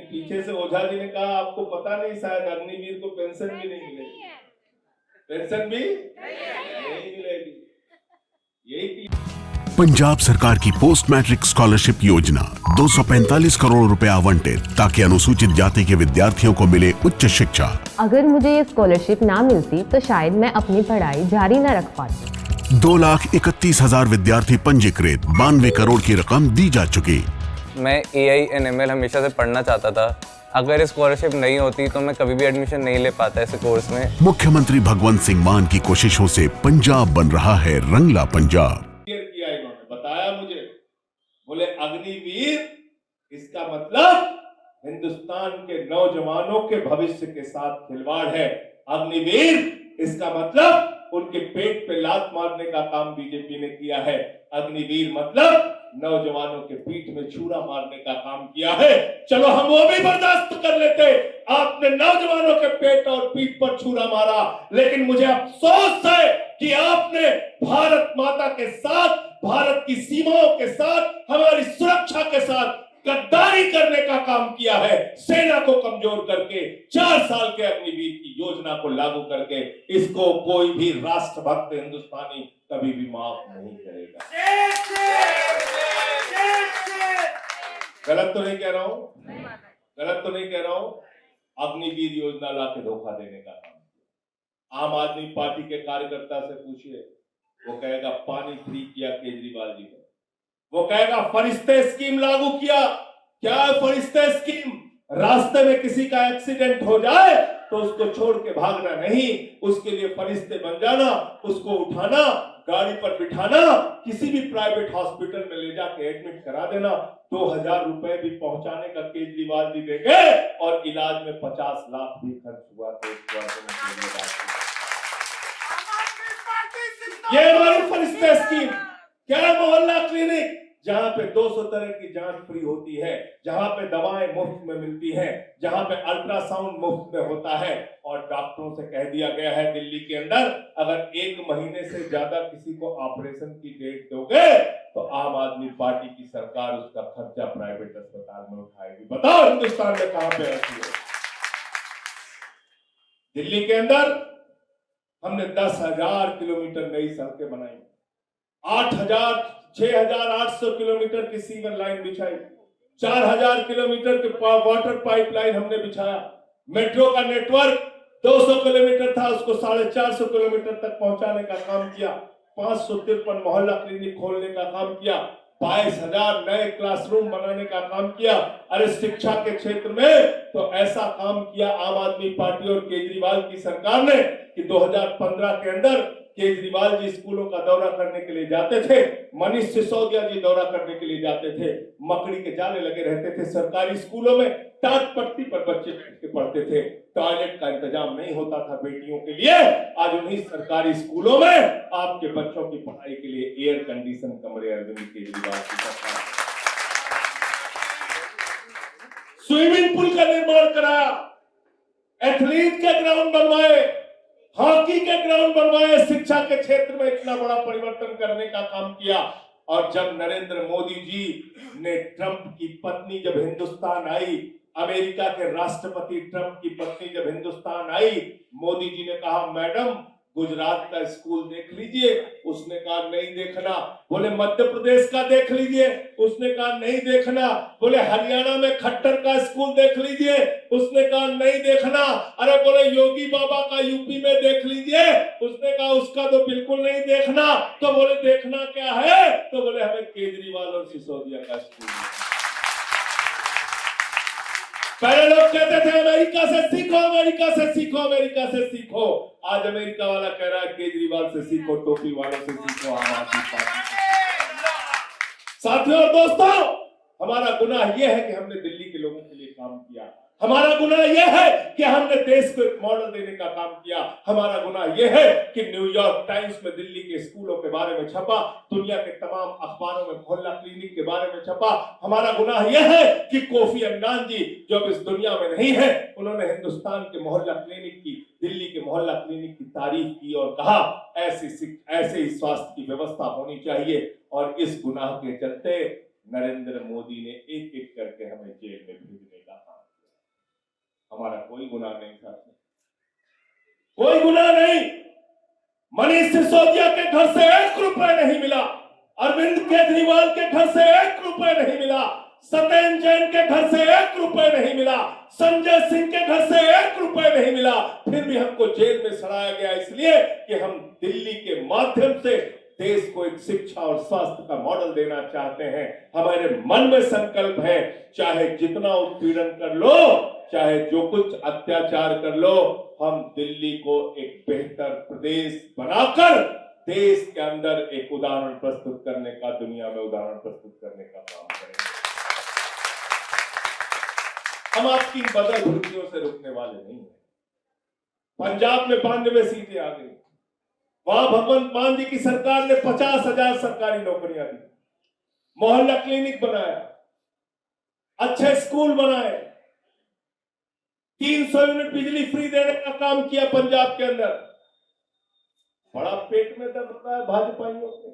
लेकिन पीछे से ओझा जी ने कहा आपको पता नहीं शायद अग्निवीर को पेंशन भी नहीं मिलेगी, पेंशन भी नहीं मिलेगी। यही पंजाब सरकार की पोस्ट मैट्रिक स्कॉलरशिप योजना 245 करोड़ रुपए आवंटित ताकि अनुसूचित जाति के विद्यार्थियों को मिले उच्च शिक्षा। अगर मुझे ये स्कॉलरशिप ना मिलती तो शायद मैं अपनी पढ़ाई जारी न रख पाती। 2,31,000 विद्यार्थी पंजीकृत, 92 करोड़ की रकम दी जा चुकी। मैं AI/ML हमेशा से पढ़ना चाहता था। अगर स्कॉलरशिप नहीं होती तो मैं कभी भी एडमिशन नहीं ले पाता इस कोर्स में। मुख्यमंत्री भगवंत सिंह मान की कोशिशों से पंजाब बन रहा है रंगला पंजाब। किया इन्होंने बताया मुझे, बोले अग्निवीर इसका मतलब हिंदुस्तान के नौजवानों के भविष्य के साथ खिलवाड़ है। अग्निवीर इसका मतलब उनके पेट पे लात मारने का काम बीजेपी ने किया है। अग्निवीर मतलब नौजवानों के पीठ में छुरा मारने का काम किया है। चलो हम वो भी बर्दाश्त कर लेते, आपने नौजवानों के पेट और पीठ पर छुरा मारा, लेकिन मुझे अफसोस है कि आपने भारत माता के साथ, भारत की सीमाओं के साथ, हमारी सुरक्षा के साथ गद्दारी करने का काम किया है। सेना को कमजोर करके 4 साल के अग्निवीर की योजना को लागू करके इसको कोई भी राष्ट्रभक्त हिंदुस्तानी कभी भी माफ नहीं करेगा। गलत तो नहीं कह रहा हूं, गलत तो नहीं कह रहा हूं। अग्निवीर योजना ला के धोखा देने का काम। आम आदमी पार्टी के कार्यकर्ता से पूछिए, वो कहेगा पानी फ्री किया केजरीवाल जी ने, वो कहेगा फरिश्ते स्कीम लागू किया। क्या है फरिश्ते स्कीम? रास्ते में किसी का एक्सीडेंट हो जाए तो उसको छोड़ के भागना नहीं, उसके लिए फरिश्ते बन जाना, उसको उठाना, गाड़ी पर बिठाना, किसी भी प्राइवेट हॉस्पिटल में ले जाके एडमिट करा देना। 2,000 रुपए भी पहुंचाने का केजरीवाल जी देंगे और इलाज में 50 लाख भी खर्च हुआ तो ये हमारी फरिश्ते स्कीम। क्या है मोहल्ला क्लिनिक, जहां पे 200 तरह की जांच फ्री होती है, जहां पे दवाएं मुफ्त में मिलती हैं, जहां पे अल्ट्रासाउंड मुफ्त में होता है। और डॉक्टरों से कह दिया गया है दिल्ली के अंदर, अगर 1 महीने से ज्यादा किसी को ऑपरेशन की डेट दोगे तो आम आदमी पार्टी की सरकार उसका खर्चा प्राइवेट अस्पताल में उठाएगी। बताओ हिंदुस्तान में कहां पे ऐसी है? दिल्ली के अंदर हमने 10,000 किलोमीटर नई सड़कें बनाई, 6,800 किलोमीटर की सीवर लाइन बिछाई, 4,000 किलोमीटर के वाटर पाइपलाइन हमने बिछाया, मेट्रो का नेटवर्क 200 किलोमीटर था उसको 450 किलोमीटर तक पहुंचाने का काम किया, 553 मोहल्ला क्लिनिक खोलने का काम किया, 22,000 नए क्लासरूम बनाने का काम किया। अरे शिक्षा के क्षेत्र में तो ऐसा काम किया आम आदमी पार्टी और केजरीवाल की सरकार ने कि 2015 के अंदर केजरीवाल जी स्कूलों का दौरा करने के लिए जाते थे, मनीष सिसोदिया जी दौरा करने के लिए जाते थे, मकड़ी के जाले लगे रहते थे सरकारी स्कूलों में, टाट पट्टी पर बच्चे बैठ के पढ़ते थे, टॉयलेट का इंतजाम नहीं होता था बेटियों के लिए। आज उन्हीं सरकारी स्कूलों में आपके बच्चों की पढ़ाई के लिए एयर कंडीशन कमरे अरविंद केजरीवाल की सरकार, स्विमिंग पूल का निर्माण कराया, एथलीट के ग्राउंड बनवाए, हॉकी के ग्राउंड बनवाए, शिक्षा के क्षेत्र में इतना बड़ा परिवर्तन करने का काम किया। और जब नरेंद्र मोदी जी ने, ट्रंप की पत्नी जब हिंदुस्तान आई, अमेरिका के राष्ट्रपति ट्रंप की पत्नी जब हिंदुस्तान आई, मोदी जी ने कहा मैडम गुजरात का स्कूल देख लीजिए, उसने कहा नहीं देखना। बोले मध्य प्रदेश का देख लीजिए, उसने कहा नहीं देखना। बोले हरियाणा में खट्टर का स्कूल देख लीजिए, उसने कहा नहीं देखना। अरे बोले योगी बाबा का यूपी में देख लीजिए, उसने कहा उसका तो बिल्कुल नहीं देखना। तो बोले देखना क्या है? तो बोले हमें केजरीवाल और सिसोदिया का स्कूल। पहले लोग कहते थे अमेरिका से सीखो, अमेरिका से सीखो, अमेरिका से सीखो। आज अमेरिका वाला कह रहा है केजरीवाल से सीखो, टोपी वालों से सीखो, आम आदमी पार्टी से सीखो। साथियों और दोस्तों, हमारा गुनाह यह है कि हमने दिल्ली के लोगों के लिए काम किया। हमारा गुनाह यह है कि हमने देश को एक मॉडल देने का काम किया। हमारा गुनाह यह है कि न्यूयॉर्क टाइम्स में दिल्ली के स्कूलों के बारे में छपा, दुनिया के तमाम अखबारों में मोहल्ला क्लिनिक के बारे में छपा। हमारा गुनाह यह है कि कोफी अन्नान जी जो अब इस दुनिया में नहीं है, उन्होंने हिंदुस्तान के मोहल्ला क्लिनिक की, दिल्ली के मोहल्ला क्लिनिक की तारीफ की और कहा ऐसे ही स्वास्थ्य की व्यवस्था होनी चाहिए। और इस गुनाह के चलते नरेंद्र मोदी ने एक एक करके हमें जेल में भेजने का काम। हमारा कोई गुनाह नहीं था, कोई गुनाह नहीं। मनीष सिसोदिया के घर से 1 रुपए नहीं मिला, अरविंद केजरीवाल के घर से 1 रुपए नहीं मिला, सत्येंद्र जैन के घर से 1 रुपए नहीं मिला, संजय सिंह के घर से 1 रुपए नहीं मिला। फिर भी हमको जेल में सड़ाया गया इसलिए कि हम दिल्ली के माध्यम से देश को एक शिक्षा और स्वास्थ्य का मॉडल देना चाहते हैं। हमारे मन में संकल्प है, चाहे जितना उत्पीड़न कर लो, चाहे जो कुछ अत्याचार कर लो, हम दिल्ली को एक बेहतर प्रदेश बनाकर देश के अंदर एक उदाहरण प्रस्तुत करने का, दुनिया में उदाहरण प्रस्तुत करने का काम करेंगे। हम आपकी इन बदल भूतियों से रुकने वाले नहीं हैं। पंजाब में 92 सीटें आ गई, वहां भगवंत मान जी की सरकार ने 50,000 सरकारी नौकरियां दी, मोहल्ला क्लिनिक बनाया, अच्छे स्कूल बनाए, 300 यूनिट बिजली फ्री देने का काम किया पंजाब के अंदर। बड़ा पेट में दर्द होता है भाजपाइयों के,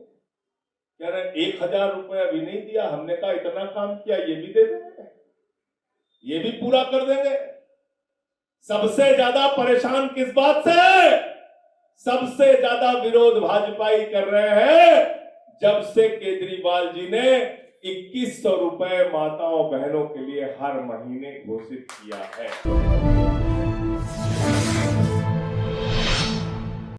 कह रहे 1000 रुपया भी नहीं दिया, हमने कहा इतना काम किया, ये भी दे देंगे, ये भी पूरा कर देंगे। सबसे ज्यादा परेशान किस बात से, सबसे ज्यादा विरोध भाजपाई कर रहे हैं जब से केजरीवाल जी ने 2100 रुपए माताओं बहनों के लिए हर महीने घोषित किया है।